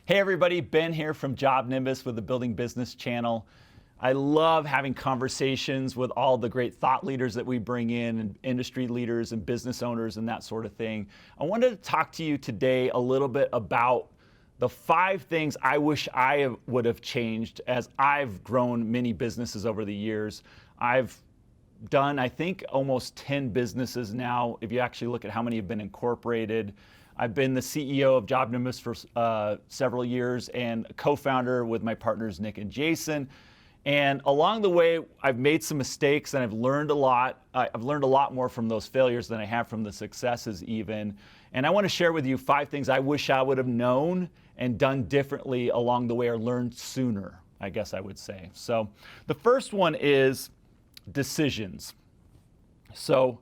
Hey everybody, Ben here from JobNimbus with the Building Business channel. I love having conversations with all the great thought leaders that we bring in, and industry leaders and business owners and that sort of thing. I wanted to talk to you today a little bit about the 5 things I wish I would have changed as I've grown many businesses over the years. I've done, I think, almost 10 businesses now, if you actually look at how many have been incorporated. I've been the CEO of JobNimbus for several years and a co-founder with my partners Nick and Jason. And along the way, I've made some mistakes and I've learned a lot. I've learned a lot more from those failures than I have from the successes even. And I want to share with you 5 things I wish I would have known and done differently along the way, or learned sooner, I guess I would say. So the first one is decisions. So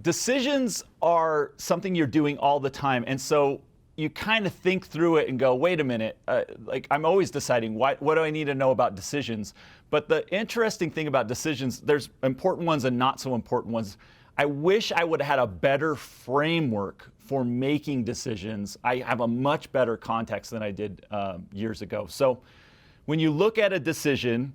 decisions are something you're doing all the time. And so you kind of think through it and go, wait a minute, like I'm always deciding what do I need to know about decisions. But the interesting thing about decisions, there's important ones and not so important ones. I wish I would have had a better framework for making decisions. I have a much better context than I did years ago. So when you look at a decision,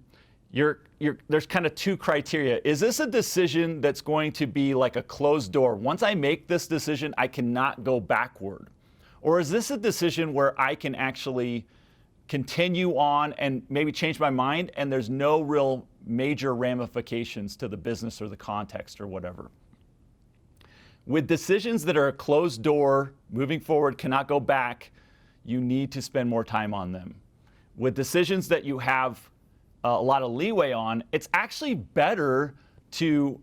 there's kind of 2 criteria. Is this a decision that's going to be like a closed door? Once I make this decision, I cannot go backward. Or is this a decision where I can actually continue on and maybe change my mind and there's no real major ramifications to the business or the context or whatever? With decisions that are a closed door, moving forward, cannot go back, you need to spend more time on them. With decisions that you have a lot of leeway on, it's actually better to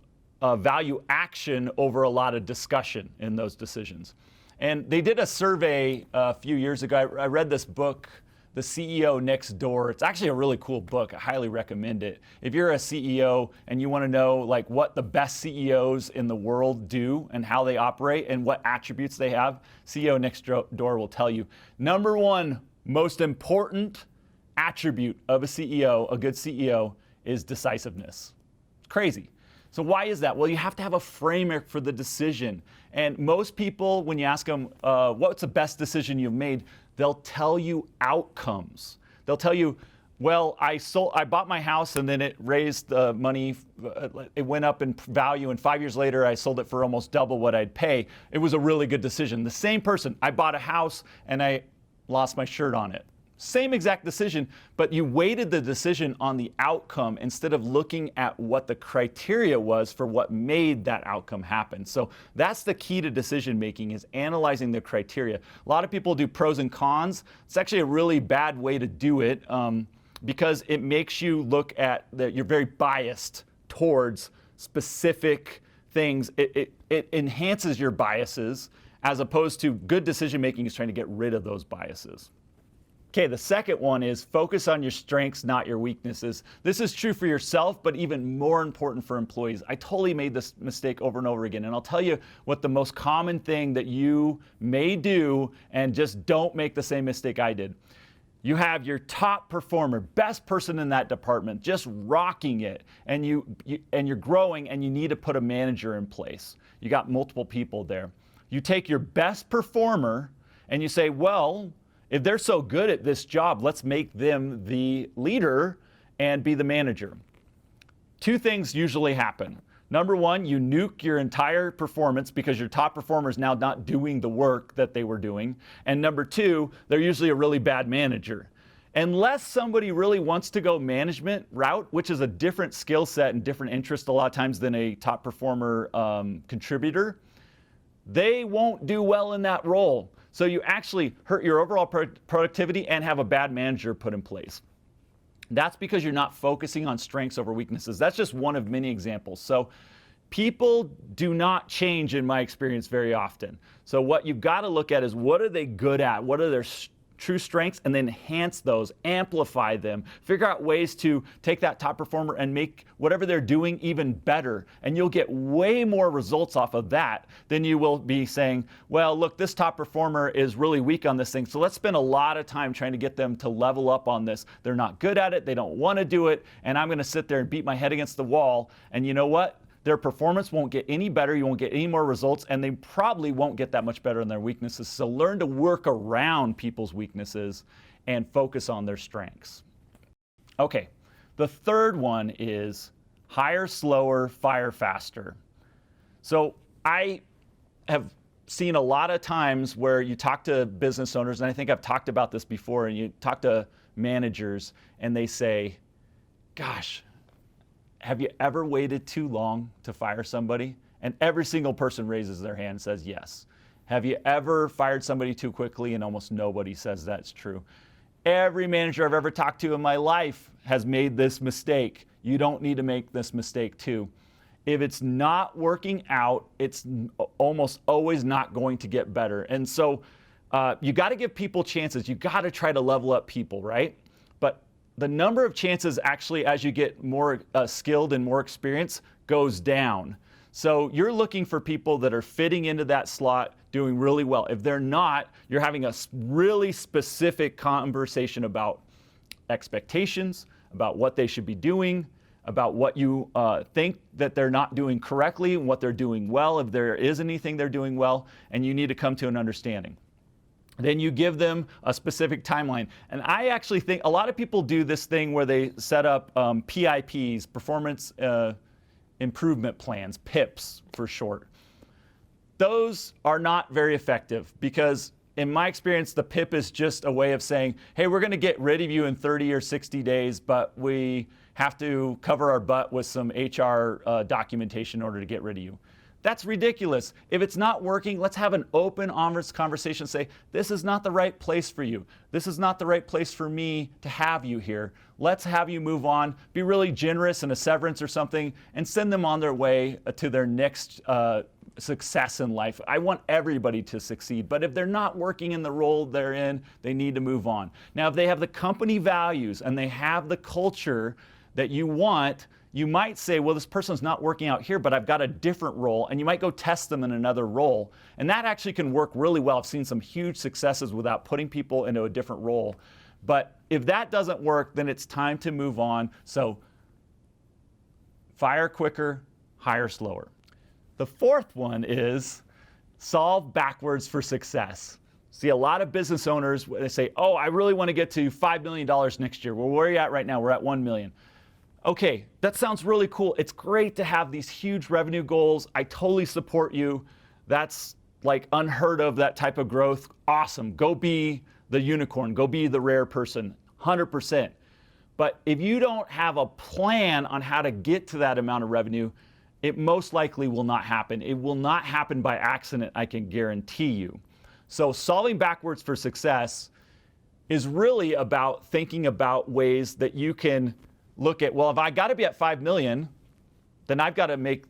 value action over a lot of discussion in those decisions. And they did a survey a few years ago. I read this book, The CEO Next Door. It's actually a really cool book. I highly recommend it. If you're a CEO and you want to know like what the best CEOs in the world do and how they operate and what attributes they have, CEO Next Door will tell you. Number 1 most important attribute of a CEO, a good CEO, is decisiveness. It's crazy. So why is that? Well, you have to have a framework for the decision. And most people, when you ask them, what's the best decision you've made, they'll tell you outcomes. They'll tell you, well, I bought my house and then it raised the money, it went up in value, and 5 years later I sold it for almost double what I'd pay. It was a really good decision. The same person, I bought a house and I lost my shirt on it. Same exact decision, but you weighted the decision on the outcome instead of looking at what the criteria was for what made that outcome happen. So that's the key to decision making, is analyzing the criteria. A lot of people do pros and cons. It's actually a really bad way to do it because it makes you look at you're very biased towards specific things. It enhances your biases, as opposed to good decision making is trying to get rid of those biases. Okay, the second one is focus on your strengths, not your weaknesses. This is true for yourself, but even more important for employees. I totally made this mistake over and over again, and I'll tell you what the most common thing that you may do, and just don't make the same mistake I did. You have your top performer, best person in that department, just rocking it, and you're growing, and you need to put a manager in place. You got multiple people there. You take your best performer and you say, well, if they're so good at this job, let's make them the leader and be the manager. 2 things usually happen. Number 1, you nuke your entire performance because your top performer is now not doing the work that they were doing. And number 2, they're usually a really bad manager. Unless somebody really wants to go management route, which is a different skill set and different interest a lot of times than a top performer contributor, they won't do well in that role. So you actually hurt your overall productivity and have a bad manager put in place. That's because you're not focusing on strengths over weaknesses. That's just one of many examples. So people do not change, in my experience, very often. So what you've got to look at is, what are they good at? What are their true strengths? And then enhance those, amplify them, figure out ways to take that top performer and make whatever they're doing even better. And you'll get way more results off of that than you will be saying, well, look, this top performer is really weak on this thing, so let's spend a lot of time trying to get them to level up on this. They're not good at it, they don't want to do it, and I'm going to sit there and beat my head against the wall. And you know what? their performance won't get any better, you won't get any more results, and they probably won't get that much better in their weaknesses. So learn to work around people's weaknesses and focus on their strengths. Okay, the third one is hire slower, fire faster. So I have seen a lot of times where you talk to business owners, and I think I've talked about this before, and you talk to managers and they say, gosh, have you ever waited too long to fire somebody? And every single person raises their hand and says yes. Have you ever fired somebody too quickly? And almost nobody says that's true. Every manager I've ever talked to in my life has made this mistake. You don't need to make this mistake too. If it's not working out, it's almost always not going to get better. And so you got to give people chances. You got to try to level up people, right? But the number of chances actually, as you get more skilled and more experience, goes down. So you're looking for people that are fitting into that slot, doing really well. If they're not, you're having a really specific conversation about expectations, about what they should be doing, about what you think that they're not doing correctly and what they're doing well, if there is anything they're doing well, and you need to come to an understanding. Then you give them a specific timeline. And I actually think a lot of people do this thing where they set up PIPs, performance improvement plans, PIPs for short. Those are not very effective because in my experience, the PIP is just a way of saying, hey, we're going to get rid of you in 30 or 60 days, but we have to cover our butt with some HR documentation in order to get rid of you. That's ridiculous. If it's not working, let's have an open, honest conversation. Say, this is not the right place for you. This is not the right place for me to have you here. Let's have you move on. Be really generous in a severance or something and send them on their way to their next success in life. I want everybody to succeed, but if they're not working in the role they're in, they need to move on. Now, if they have the company values and they have the culture that you want, you might say, well, this person's not working out here, but I've got a different role, and you might go test them in another role. And that actually can work really well. I've seen some huge successes without putting people into a different role. But if that doesn't work, then it's time to move on. So fire quicker, hire slower. The fourth one is solve backwards for success. See, a lot of business owners, they say, oh, I really want to get to $5 million next year. Well, where are you at right now? We're at $1 million. Okay, that sounds really cool. It's great to have these huge revenue goals. I totally support you. That's like unheard of, that type of growth. Awesome. Go be the unicorn. Go be the rare person. 100%. But if you don't have a plan on how to get to that amount of revenue, it most likely will not happen. It will not happen by accident, I can guarantee you. So solving backwards for success is really about thinking about ways that you can look at, well, if I got to be at 5 million, then I've got to make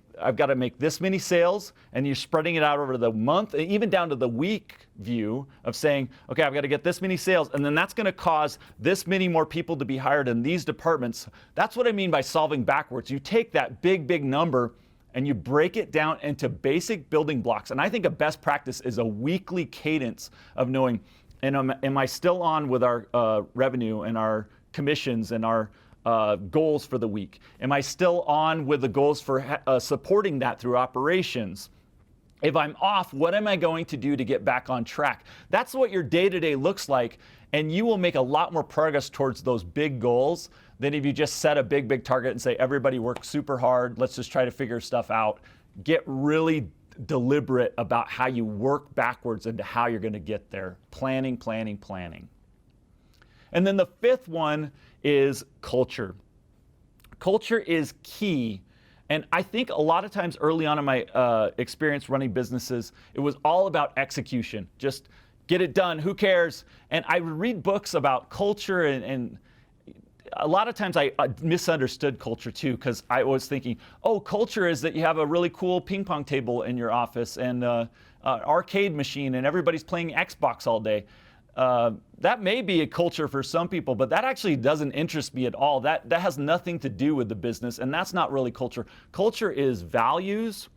this many sales, and you're spreading it out over the month, and even down to the week view of saying, okay, I've got to get this many sales, and then that's going to cause this many more people to be hired in these departments. That's what I mean by solving backwards. You take that big number and you break it down into basic building blocks. And I think a best practice is a weekly cadence of knowing, and am I still on with our revenue and our commissions and our goals for the week? Am I still on with the goals for supporting that through operations? If I'm off, what am I going to do to get back on track? That's what your day-to-day looks like, and you will make a lot more progress towards those big goals than if you just set a big target and say, everybody work super hard, let's just try to figure stuff out. Get really deliberate about how you work backwards into how you're going to get there. Planning. And then the fifth one is culture. Culture is key. And I think a lot of times early on in my experience running businesses, it was all about execution. Just get it done, who cares? And I would read books about culture, and a lot of times I misunderstood culture too, because I was thinking, oh, culture is that you have a really cool ping pong table in your office and an arcade machine and everybody's playing Xbox all day. That may be a culture for some people, but that actually doesn't interest me at all. That has nothing to do with the business, and that's not really culture. Culture is values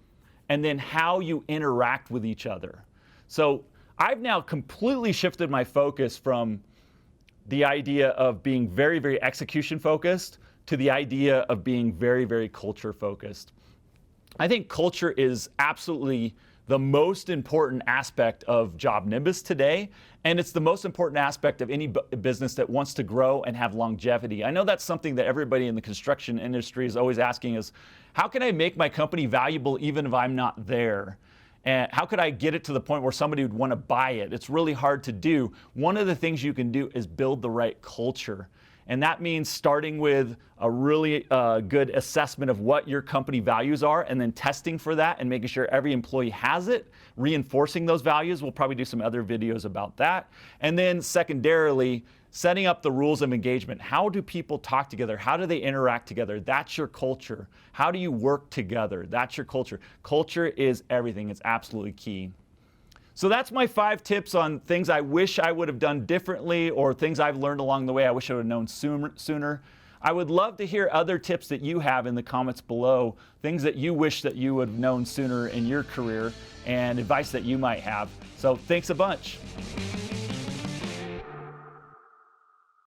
and then how you interact with each other. So I've now completely shifted my focus from the idea of being very execution focused to the idea of being very culture focused. I think culture is absolutely the most important aspect of JobNimbus today, and it's the most important aspect of any business that wants to grow and have longevity. I know that's something that everybody in the construction industry is always asking is, how can I make my company valuable even if I'm not there? And how could I get it to the point where somebody would want to buy it? It's really hard to do. One of the things you can do is build the right culture. And that means starting with a really good assessment of what your company values are, and then testing for that and making sure every employee has it, reinforcing those values. We'll probably do some other videos about that. And then secondarily, setting up the rules of engagement. How do people talk together? How do they interact together? That's your culture. How do you work together? That's your culture. Culture is everything. It's absolutely key. So that's my 5 tips on things I wish I would have done differently, or things I've learned along the way I wish I would have known sooner. I would love to hear other tips that you have in the comments below, things that you wish that you would have known sooner in your career, and advice that you might have. So thanks a bunch.